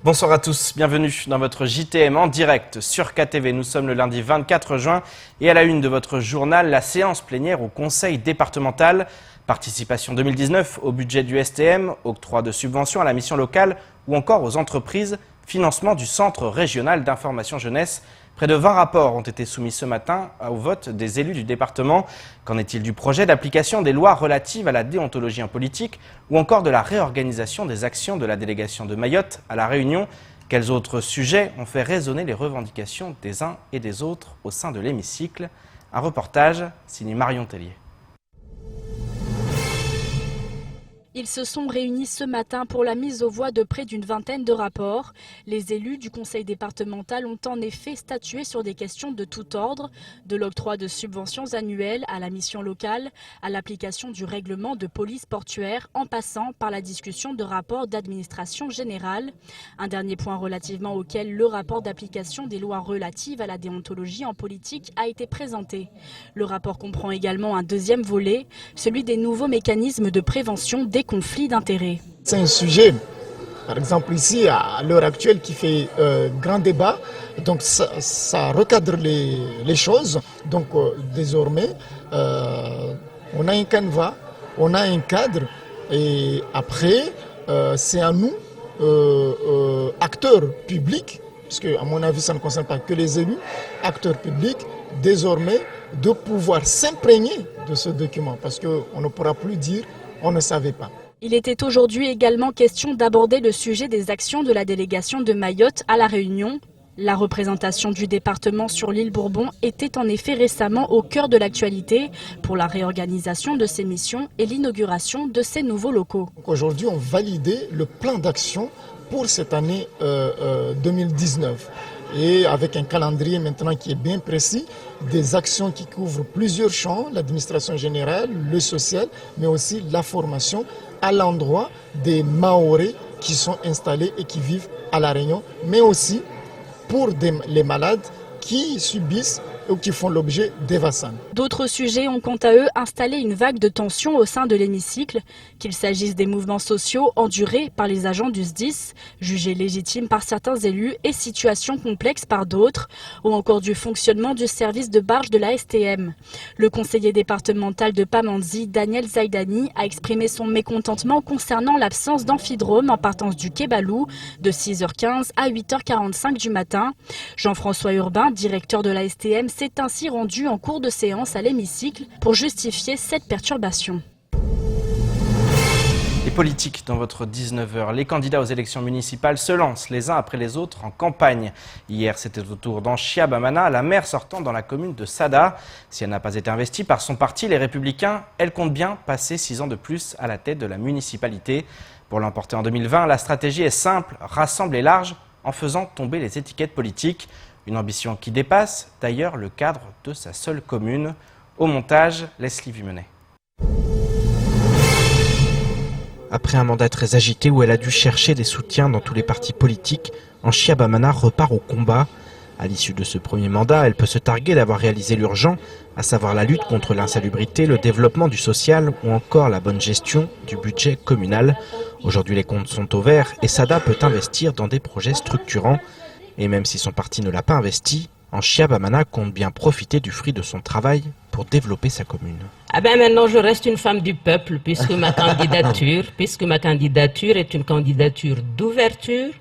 Bonsoir à tous, bienvenue dans votre JTM en direct sur KTV. Nous sommes le lundi 24 juin et à la une de votre journal, la séance plénière au conseil départemental. Participation 2019 au budget du STM, octroi de subventions à la mission locale ou encore aux entreprises, financement du Centre régional d'information jeunesse. Près de 20 rapports ont été soumis ce matin au vote des élus du département. Qu'en est-il du projet d'application des lois relatives à la déontologie en politique ou encore de la réorganisation des actions de la délégation de Mayotte à La Réunion? Quels autres sujets ont fait résonner les revendications des uns et des autres au sein de l'hémicycle? Un reportage signé Marion Tellier. Ils se sont réunis ce matin pour la mise aux voix de près d'une vingtaine de rapports. Les élus du conseil départemental ont en effet statué sur des questions de tout ordre, de l'octroi de subventions annuelles à la mission locale, à l'application du règlement de police portuaire, en passant par la discussion de rapports d'administration générale. Un dernier point relativement auquel le rapport d'application des lois relatives à la déontologie en politique a été présenté. Le rapport comprend également un deuxième volet, celui des nouveaux mécanismes de prévention des conflits d'intérêts. C'est un sujet, par exemple ici, à l'heure actuelle, qui fait grand débat. Donc ça recadre les choses. Donc désormais, on a un canevas, on a un cadre. Et après, c'est à nous, acteurs publics, parce qu'à mon avis, ça ne concerne pas que les élus, acteurs publics, désormais, de pouvoir s'imprégner de ce document. Parce qu'on ne pourra plus dire on ne savait pas. Il était aujourd'hui également question d'aborder le sujet des actions de la délégation de Mayotte à La Réunion. La représentation du département sur l'île Bourbon était en effet récemment au cœur de l'actualité pour la réorganisation de ses missions et l'inauguration de ces nouveaux locaux. Aujourd'hui, on validait le plan d'action pour cette année 2019. Et avec un calendrier maintenant qui est bien précis, des actions qui couvrent plusieurs champs, l'administration générale, le social, mais aussi la formation à l'endroit des Mahorais qui sont installés et qui vivent à La Réunion, mais aussi pour les malades qui subissent ou qui font l'objet d'Evasan. D'autres sujets ont quant à eux installé une vague de tension au sein de l'hémicycle, qu'il s'agisse des mouvements sociaux endurés par les agents du SDIS, jugés légitimes par certains élus et situations complexes par d'autres, ou encore du fonctionnement du service de barge de la STM. Le conseiller départemental de Pamandzi, Daniel Zaidani, a exprimé son mécontentement concernant l'absence d'amphidrome en partance du Quai Balou de 6h15 à 8h45 du matin. Jean-François Urbain, directeur de la STM, s'est ainsi rendu en cours de séance à l'hémicycle pour justifier cette perturbation. Les politiques dans votre 19h. Les candidats aux élections municipales se lancent les uns après les autres en campagne. Hier, c'était au tour d'Anchia Bamana, la maire sortante dans la commune de Sada. Si elle n'a pas été investie par son parti, les Républicains, elle compte bien passer 6 ans de plus à la tête de la municipalité. Pour l'emporter en 2020, la stratégie est simple, rassembler large en faisant tomber les étiquettes politiques. Une ambition qui dépasse d'ailleurs le cadre de sa seule commune. Au montage, Leslie Vimenet. Après un mandat très agité où elle a dû chercher des soutiens dans tous les partis politiques, Anchia Bamana repart au combat. À l'issue de ce premier mandat, elle peut se targuer d'avoir réalisé l'urgent, à savoir la lutte contre l'insalubrité, le développement du social ou encore la bonne gestion du budget communal. Aujourd'hui, les comptes sont au vert et Sada peut investir dans des projets structurants. Et même si son parti ne l'a pas investi, Anchia Bamana compte bien profiter du fruit de son travail pour développer sa commune. Maintenant, je reste une femme du peuple puisque ma candidature est une candidature d'ouverture,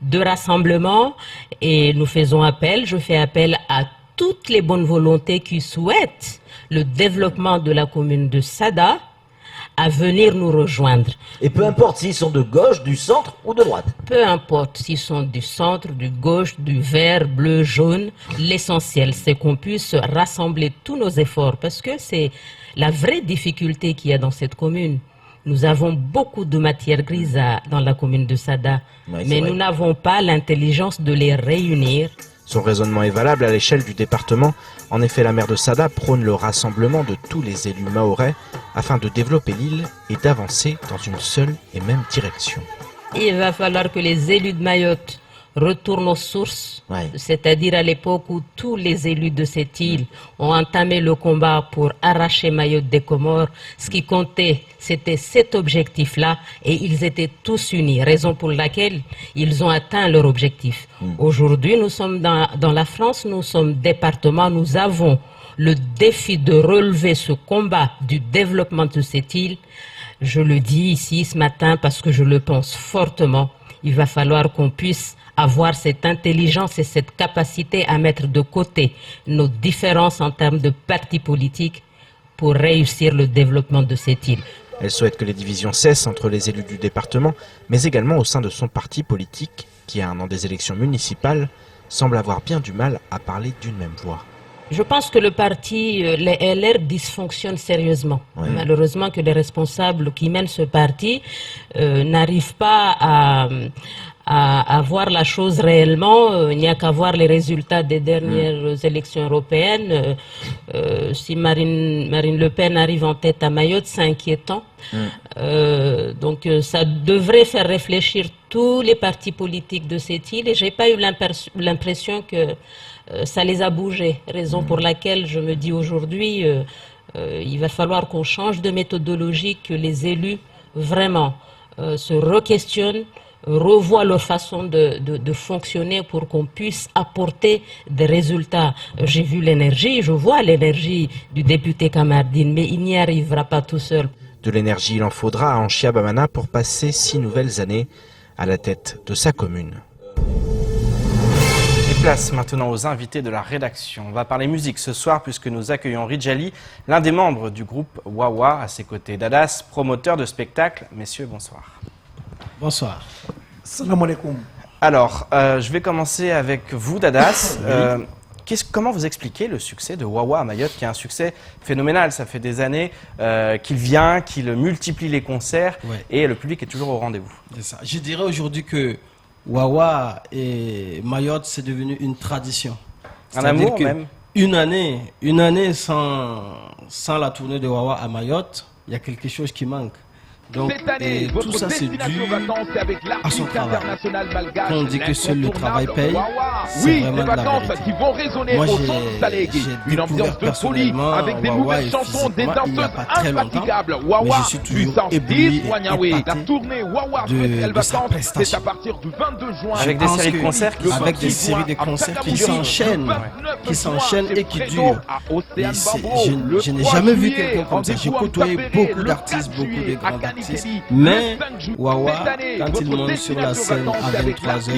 de rassemblement et je fais appel à toutes les bonnes volontés qui souhaitent le développement de la commune de Sada à venir nous rejoindre. Et peu importe s'ils sont de gauche, du centre ou de droite. Peu importe s'ils sont du centre, du gauche, du vert, bleu, jaune, l'essentiel c'est qu'on puisse rassembler tous nos efforts parce que c'est la vraie difficulté qu'il y a dans cette commune. Nous avons beaucoup de matières grises dans la commune de Sada, oui, mais nous n'avons pas l'intelligence de les réunir. Son raisonnement est valable à l'échelle du département. En effet, la maire de Sada prône le rassemblement de tous les élus mahorais afin de développer l'île et d'avancer dans une seule et même direction. Il va falloir que les élus de Mayotte retourne aux sources, Ouais. c'est-à-dire à l'époque où tous les élus de cette île ont entamé le combat pour arracher Mayotte des Comores. Ce qui comptait, c'était cet objectif-là, et ils étaient tous unis, raison pour laquelle ils ont atteint leur objectif. Aujourd'hui, nous sommes dans la France, nous sommes département, nous avons le défi de relever ce combat du développement de cette île. Je le dis ici ce matin parce que je le pense fortement. Il va falloir qu'on puisse avoir cette intelligence et cette capacité à mettre de côté nos différences en termes de partis politiques pour réussir le développement de cette île. Elle souhaite que les divisions cessent entre les élus du département, mais également au sein de son parti politique, qui à un an des élections municipales, semble avoir bien du mal à parler d'une même voix. Je pense que le parti, les LR, dysfonctionne sérieusement. Ouais. Malheureusement que les responsables qui mènent ce parti n'arrivent pas à voir la chose réellement. Il n'y a qu'à voir les résultats des dernières élections européennes. Si Marine Le Pen arrive en tête à Mayotte, c'est inquiétant. Donc ça devrait faire réfléchir tous les partis politiques de cette île, et j'ai pas eu l'impression que ça les a bougés, raison pour laquelle je me dis aujourd'hui il va falloir qu'on change de méthodologie, que les élus vraiment se re-questionnent, revoient leur façon de fonctionner pour qu'on puisse apporter des résultats. J'ai vu l'énergie, je vois l'énergie du député Kamardine, mais il n'y arrivera pas tout seul. De l'énergie, il en faudra à Anchia-Bamana pour passer 6 nouvelles années à la tête de sa commune. Et place maintenant aux invités de la rédaction. On va parler musique ce soir puisque nous accueillons Ridjali, l'un des membres du groupe Wawa, à ses côtés Dadas, promoteur de spectacle. Messieurs, bonsoir. Bonsoir. Salam alaikum. Alors, je vais commencer avec vous, Dadas. Comment vous expliquez le succès de Wawa à Mayotte, qui est un succès phénoménal? Ça fait des années qu'il vient, qu'il multiplie les concerts, Ouais. et le public est toujours au rendez-vous. C'est ça. Je dirais aujourd'hui que Wawa et Mayotte, c'est devenu une tradition. Un C'est-à-dire amour que même. Une année sans la tournée de Wawa à Mayotte, il y a quelque chose qui manque. Donc, Cette année, et votre tout ça, c'est dû destination vacances est avec à son l'artiste travail. international malgache. Quand on dit que seul le travail paye, Wawa. c'est Oui, vraiment les de la vacances vérité. qui vont résonner Moi, au son de Salégué. j'ai Une ambiance découvert de folie personnellement avec des Wawa nouvelles et chansons, des physiquement, il n'y a danseuses pas très longtemps, infatigables. mais Wawa, je suis toujours puissance ébloui 10, et Wanyawé. La épaté tournée Wawa de Spécial sa Vacances, prestation. c'est à partir du 22 juin. Avec des pense séries de que- concerts qui avec sont- des séries de concerts qui s'enchaînent, et qui durent. Et je n'ai jamais vu quelqu'un comme ça. J'ai côtoyé beaucoup d'artistes, beaucoup de grands artistes, mais Wawa, quand il monte sur la scène à 23h,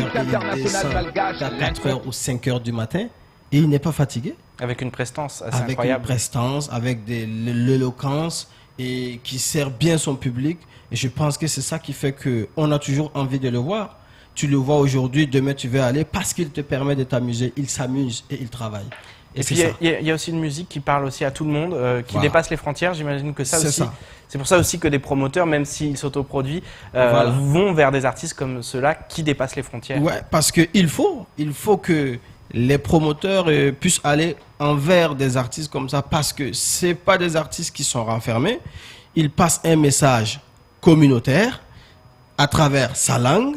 il descend à 4h ou 5h du matin, et il n'est pas fatigué, Avec une prestance assez avec incroyable. une prestance, avec de l'éloquence, et qui sert bien son public. Et je pense que c'est ça qui fait qu'on a toujours envie de le voir. Tu le vois aujourd'hui, demain tu veux aller, parce qu'il te permet de t'amuser. Il s'amuse et il travaille. Et c'est puis ça. il y a aussi une musique qui parle aussi à tout le monde, qui Voilà. dépasse les frontières. J'imagine que ça C'est aussi. ça. C'est pour ça aussi que des promoteurs, même s'ils s'autoproduisent, Voilà. vont vers des artistes comme ceux-là qui dépassent les frontières. Ouais, parce qu'il faut que les promoteurs puissent aller envers des artistes comme ça, parce que c'est pas des artistes qui sont renfermés. Ils passent un message communautaire à travers sa langue.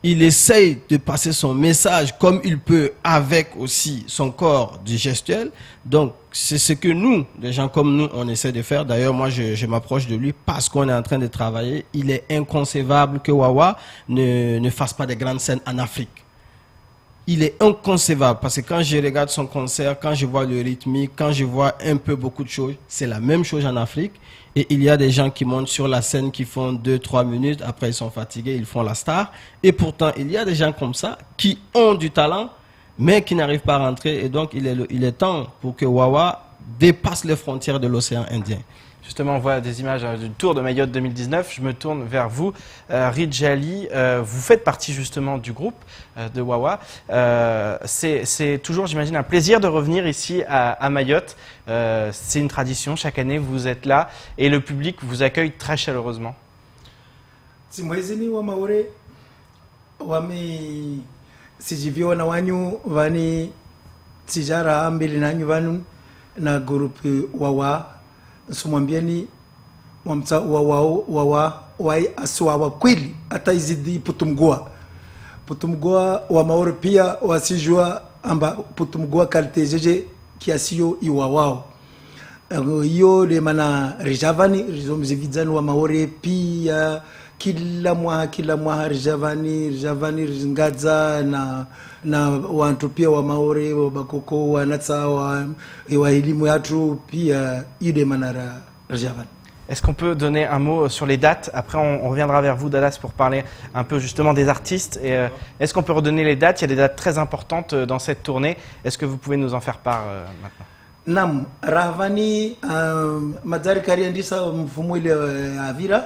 Il essaye de passer son message comme il peut avec aussi son corps du gestuel. Donc, c'est ce que nous, des gens comme nous, on essaie de faire. D'ailleurs, moi, je m'approche de lui parce qu'on est en train de travailler. Il est inconcevable que Wawa ne fasse pas de grandes scènes en Afrique. Il est inconcevable parce que quand je regarde son concert, quand je vois le rythmique, quand je vois un peu beaucoup de choses, c'est la même chose en Afrique. Et il y a des gens qui montent sur la scène qui font 2-3 minutes, après ils sont fatigués, ils font la star. Et pourtant, il y a des gens comme ça qui ont du talent, mais qui n'arrivent pas à rentrer. Et donc, il est temps pour que Wawa dépasse les frontières de l'océan Indien. Justement, on voit des images du Tour de Mayotte 2019. Je me tourne vers vous, Ridjali. Vous faites partie justement du groupe de Wawa. C'est toujours, j'imagine, un plaisir de revenir ici à Mayotte. C'est une tradition. Chaque année, vous êtes là et le public vous accueille très chaleureusement. Simwezini wa maure wami sijiviwa na wanyu vani sijara mbili nanyu vanu na grupu Wawa sumwambieni wawa wai aswawa kweli hata izidi putumgua putumgoa wa maori pia wasijua amba putumgoa kalte jeje kiasio iwa wao hiyo de mana rijavani rizomzividzani wa maori pia kila mwaha rijavani ringadza na wantu pia wa maori wa bakoko wanatsa wa elimu yatu pia ide mana rijavani. Est-ce qu'on peut donner un mot sur les dates? Après, on reviendra vers vous, Dadas, pour parler un peu justement des artistes. Et, est-ce qu'on peut redonner les dates? Il y a des dates très importantes dans cette tournée. Est-ce que vous pouvez nous en faire part maintenant? Nam Ravani Madari Kariandisa mfumo ile avira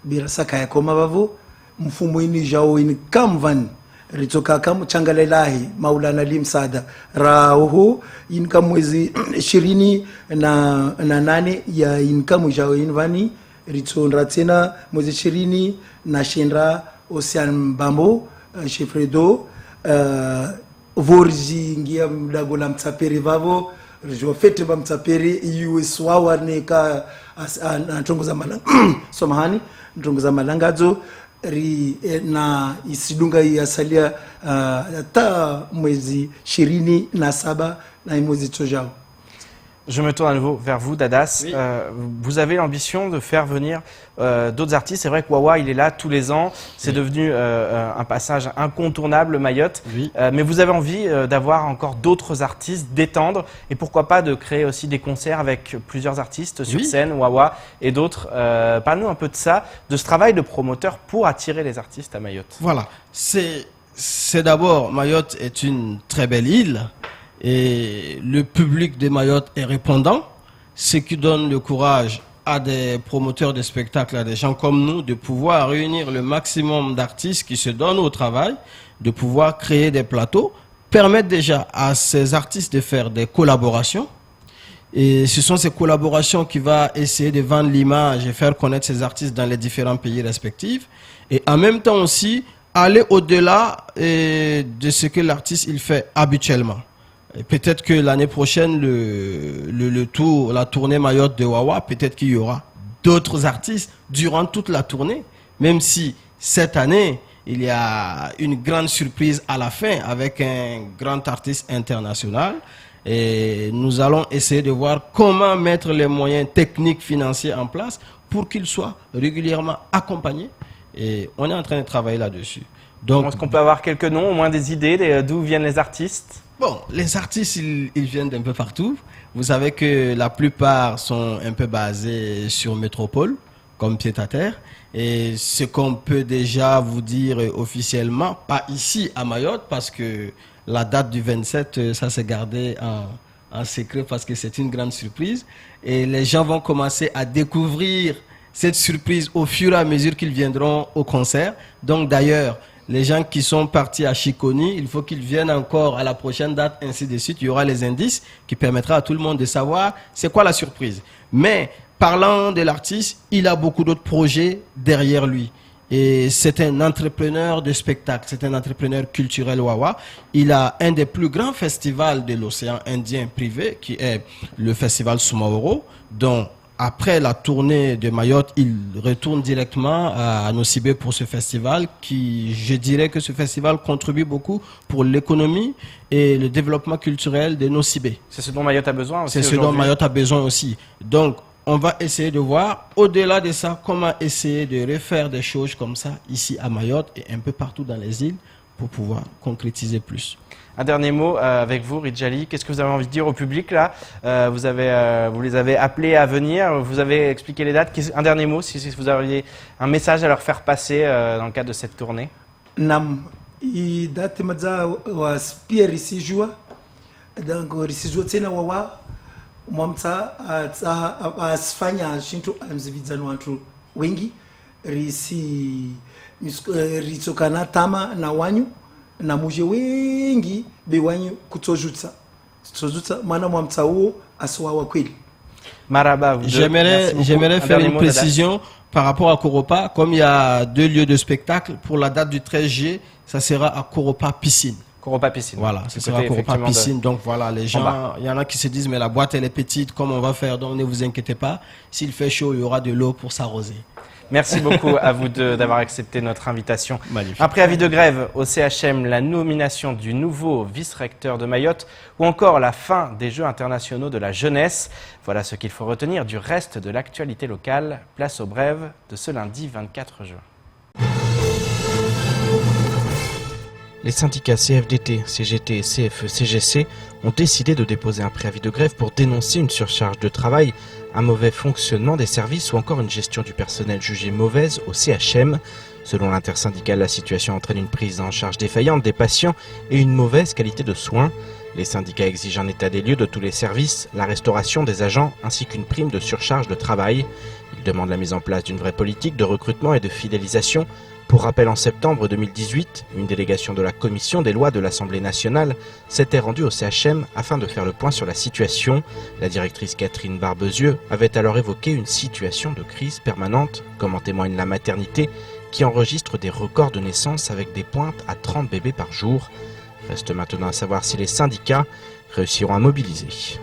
bila saka ya koma bavu mfumo ini jao ini kamvan ritoka kamu changalelahi Maulana Limsada rauhu inka mwezi 28 ya inkamu jao invani ritonra tena mwezi 20 na shendra Ocean Bambo Chefredo vorji ngia mdago la mtsaperi vavo jo fete ba mtsaperi US wawa neka antongoza malanga somahani ntongoza malangazo na isidunga yasalia ta mwezi 27 na mwezi tojao. Je me tourne à nouveau vers vous, Dadas. Oui. Vous avez l'ambition de faire venir d'autres artistes. C'est vrai que Wawa, il est là tous les ans. C'est devenu un passage incontournable, Mayotte. Oui. Mais vous avez envie d'avoir encore d'autres artistes, d'étendre. Et pourquoi pas de créer aussi des concerts avec plusieurs artistes sur scène, Wawa et d'autres. Parle-nous un peu de ça, de ce travail de promoteur pour attirer les artistes à Mayotte. Voilà. C'est d'abord, Mayotte est une très belle île. Et le public de Mayotte est répondant, ce qui donne le courage à des promoteurs de spectacles, à des gens comme nous, de pouvoir réunir le maximum d'artistes qui se donnent au travail, de pouvoir créer des plateaux, permettre déjà à ces artistes de faire des collaborations. Et ce sont ces collaborations qui vont essayer de vendre l'image et faire connaître ces artistes dans les différents pays respectifs. Et en même temps aussi, aller au-delà de ce que l'artiste il fait habituellement. Peut-être que l'année prochaine, la tournée Mayotte de Wawa, peut-être qu'il y aura d'autres artistes durant toute la tournée. Même si cette année, il y a une grande surprise à la fin avec un grand artiste international. Et nous allons essayer de voir comment mettre les moyens techniques, financiers en place pour qu'il soit régulièrement accompagné. Et on est en train de travailler là-dessus. Donc, est-ce qu'on peut avoir quelques noms, au moins des idées d'où viennent les artistes? Bon, les artistes, ils viennent d'un peu partout. Vous savez que la plupart sont un peu basés sur métropole, comme pied-à-terre. Et ce qu'on peut déjà vous dire officiellement, pas ici à Mayotte, parce que la date du 27, ça s'est gardé en secret parce que c'est une grande surprise. Et les gens vont commencer à découvrir cette surprise au fur et à mesure qu'ils viendront au concert. Donc d'ailleurs, les gens qui sont partis à Chiconi, il faut qu'ils viennent encore à la prochaine date, ainsi de suite. Il y aura les indices qui permettra à tout le monde de savoir c'est quoi la surprise. Mais parlant de l'artiste, il a beaucoup d'autres projets derrière lui. Et c'est un entrepreneur de spectacle, c'est un entrepreneur culturel Wawa. Il a un des plus grands festivals de l'océan Indien privé, qui est le festival Sumaoro, dont après la tournée de Mayotte, il retourne directement à Nosibé pour ce festival qui, je dirais que ce festival contribue beaucoup pour l'économie et le développement culturel de Nosibé. C'est ce dont Mayotte a besoin aussi. C'est ce dont Mayotte a besoin aussi. Donc, on va essayer de voir, au-delà de ça, comment essayer de refaire des choses comme ça ici à Mayotte et un peu partout dans les îles pour pouvoir concrétiser plus. Un dernier mot avec vous, Ridjali. Qu'est-ce que vous avez envie de dire au public là? Vous les avez appelés à venir, vous avez expliqué les dates. Un dernier mot, si vous aviez un message à leur faire passer dans le cadre de cette tournée. Nam, i date maza wa spia risijua, donc risijua tena wawa, mwamta asfanya shintu amzividzano watu wengi, risokana tama na wanyu. Na muje wengi bewanyu kutojutsa mwana mwamtsa huo aswawa kweli. Maraba, j'aimerais faire une précision par rapport à Koropa. Comme il y a 2 lieux de spectacle, pour la date du 13 juillet, ça sera à Koropa Piscine. Koropa Piscine. Voilà, ce sera à Koropa Piscine. Donc voilà, les gens, il y en a qui se disent mais la boîte elle est petite, comment on va faire? Donc ne vous inquiétez pas, s'il fait chaud, il y aura de l'eau pour s'arroser. Merci beaucoup à vous deux d'avoir accepté notre invitation. Magnifique. Un préavis de grève au CHM, la nomination du nouveau vice-recteur de Mayotte ou encore la fin des Jeux internationaux de la jeunesse. Voilà ce qu'il faut retenir du reste de l'actualité locale. Place aux brèves de ce lundi 24 juin. Les syndicats CFDT, CGT et CFE-CGC ont décidé de déposer un préavis de grève pour dénoncer une surcharge de travail, un mauvais fonctionnement des services ou encore une gestion du personnel jugée mauvaise au CHM. Selon l'intersyndicale, la situation entraîne une prise en charge défaillante des patients et une mauvaise qualité de soins. Les syndicats exigent un état des lieux de tous les services, la restauration des agents ainsi qu'une prime de surcharge de travail. Ils demandent la mise en place d'une vraie politique de recrutement et de fidélisation. Pour rappel, en septembre 2018, une délégation de la Commission des lois de l'Assemblée nationale s'était rendue au CHM afin de faire le point sur la situation. La directrice Catherine Barbezieux avait alors évoqué une situation de crise permanente, comme en témoigne la maternité, qui enregistre des records de naissance avec des pointes à 30 bébés par jour. Reste maintenant à savoir si les syndicats réussiront à mobiliser.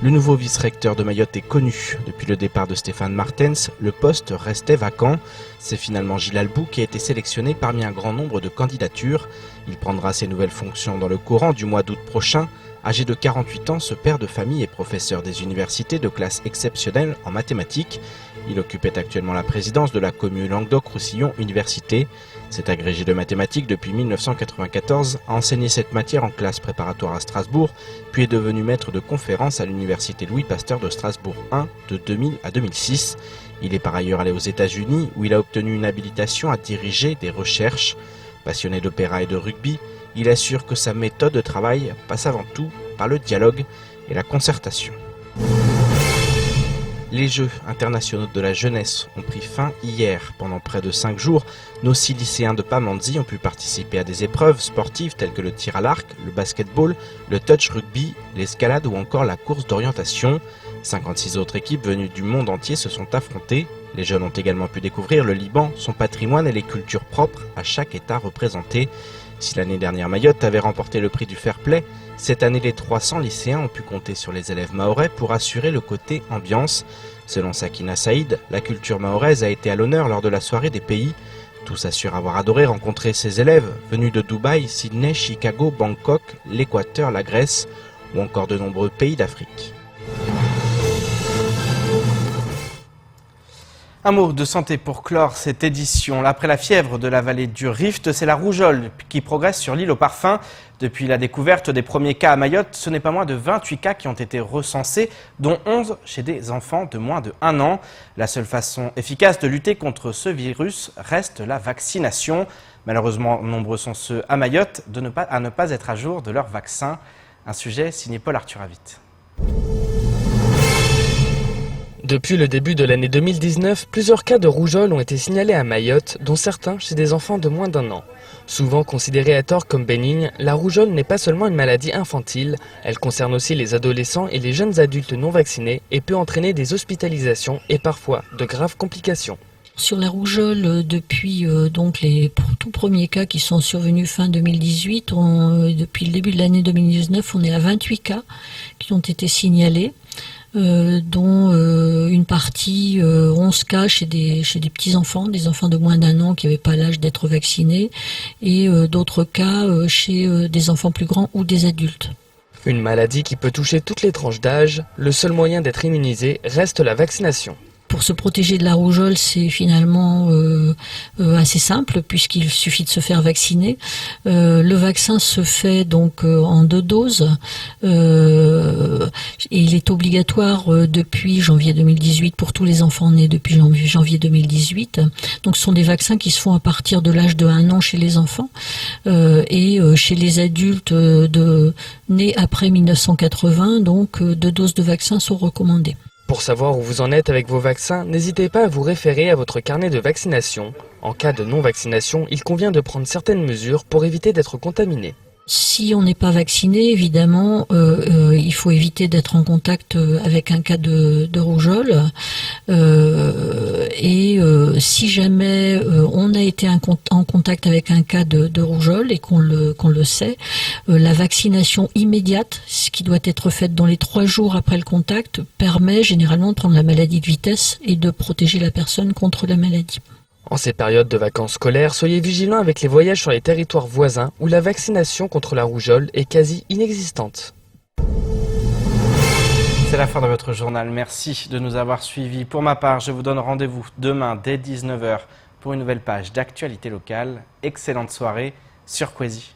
Le nouveau vice-recteur de Mayotte est connu. Depuis le départ de Stéphane Martens, le poste restait vacant. C'est finalement Gilles Albou qui a été sélectionné parmi un grand nombre de candidatures. Il prendra ses nouvelles fonctions dans le courant du mois d'août prochain. Âgé de 48 ans, ce père de famille est professeur des universités de classe exceptionnelle en mathématiques. Il occupait actuellement la présidence de la commune Languedoc-Roussillon Université. Cet agrégé de mathématiques depuis 1994 a enseigné cette matière en classe préparatoire à Strasbourg, puis est devenu maître de conférences à l'université Louis Pasteur de Strasbourg 1 de 2000 à 2006. Il est par ailleurs allé aux États-Unis où il a obtenu une habilitation à diriger des recherches. Passionné d'opéra et de rugby, il assure que sa méthode de travail passe avant tout par le dialogue et la concertation. Les Jeux internationaux de la jeunesse ont pris fin hier. Pendant près de 5 jours, nos 6 lycéens de Pamandzi ont pu participer à des épreuves sportives telles que le tir à l'arc, le basketball, le touch rugby, l'escalade ou encore la course d'orientation. 56 autres équipes venues du monde entier se sont affrontées. Les jeunes ont également pu découvrir le Liban, son patrimoine et les cultures propres à chaque État représenté. Si l'année dernière Mayotte avait remporté le prix du fair play, cette année les 300 lycéens ont pu compter sur les élèves mahorais pour assurer le côté ambiance. Selon Sakina Saïd, la culture mahoraise a été à l'honneur lors de la soirée des pays. Tous assurent avoir adoré rencontrer ces élèves venus de Dubaï, Sydney, Chicago, Bangkok, l'Équateur, la Grèce ou encore de nombreux pays d'Afrique. Un mot de santé pour clore cette édition. Après la fièvre de la vallée du Rift, c'est la rougeole qui progresse sur l'île aux parfums. Depuis la découverte des premiers cas à Mayotte, ce n'est pas moins de 28 cas qui ont été recensés, dont 11 chez des enfants de moins de 1 an. La seule façon efficace de lutter contre ce virus reste la vaccination. Malheureusement, nombreux sont ceux à Mayotte à ne pas être à jour de leur vaccin. Un sujet signé Paul Arthur Avit. Depuis le début de l'année 2019, plusieurs cas de rougeole ont été signalés à Mayotte, dont certains chez des enfants de moins d'1 an. Souvent considérée à tort comme bénigne, la rougeole n'est pas seulement une maladie infantile, elle concerne aussi les adolescents et les jeunes adultes non vaccinés et peut entraîner des hospitalisations et parfois de graves complications. Sur la rougeole, depuis donc les tout premiers cas qui sont survenus fin 2018, depuis le début de l'année 2019, on est à 28 cas qui ont été signalés. Dont une partie, 11 cas chez des petits-enfants, des enfants de moins d'1 an qui n'avaient pas l'âge d'être vaccinés, et d'autres cas chez des enfants plus grands ou des adultes. Une maladie qui peut toucher toutes les tranches d'âge, le seul moyen d'être immunisé reste la vaccination. Pour se protéger de la rougeole, c'est finalement assez simple puisqu'il suffit de se faire vacciner. Le vaccin se fait donc en 2 doses et il est obligatoire depuis janvier 2018 pour tous les enfants nés depuis janvier 2018. Donc ce sont des vaccins qui se font à partir de l'âge de 1 an chez les enfants et chez les adultes nés après 1980, donc 2 doses de vaccins sont recommandées. Pour savoir où vous en êtes avec vos vaccins, n'hésitez pas à vous référer à votre carnet de vaccination. En cas de non-vaccination, il convient de prendre certaines mesures pour éviter d'être contaminé. Si on n'est pas vacciné, évidemment, il faut éviter d'être en contact avec un cas de rougeole. Si jamais on a été en contact avec un cas de rougeole et qu'on le sait, la vaccination immédiate, ce qui doit être faite dans les 3 jours après le contact, permet généralement de prendre la maladie de vitesse et de protéger la personne contre la maladie. En ces périodes de vacances scolaires, soyez vigilants avec les voyages sur les territoires voisins où la vaccination contre la rougeole est quasi inexistante. C'est la fin de votre journal. Merci de nous avoir suivis. Pour ma part, je vous donne rendez-vous demain dès 19h pour une nouvelle page d'actualité locale. Excellente soirée sur Kwezi.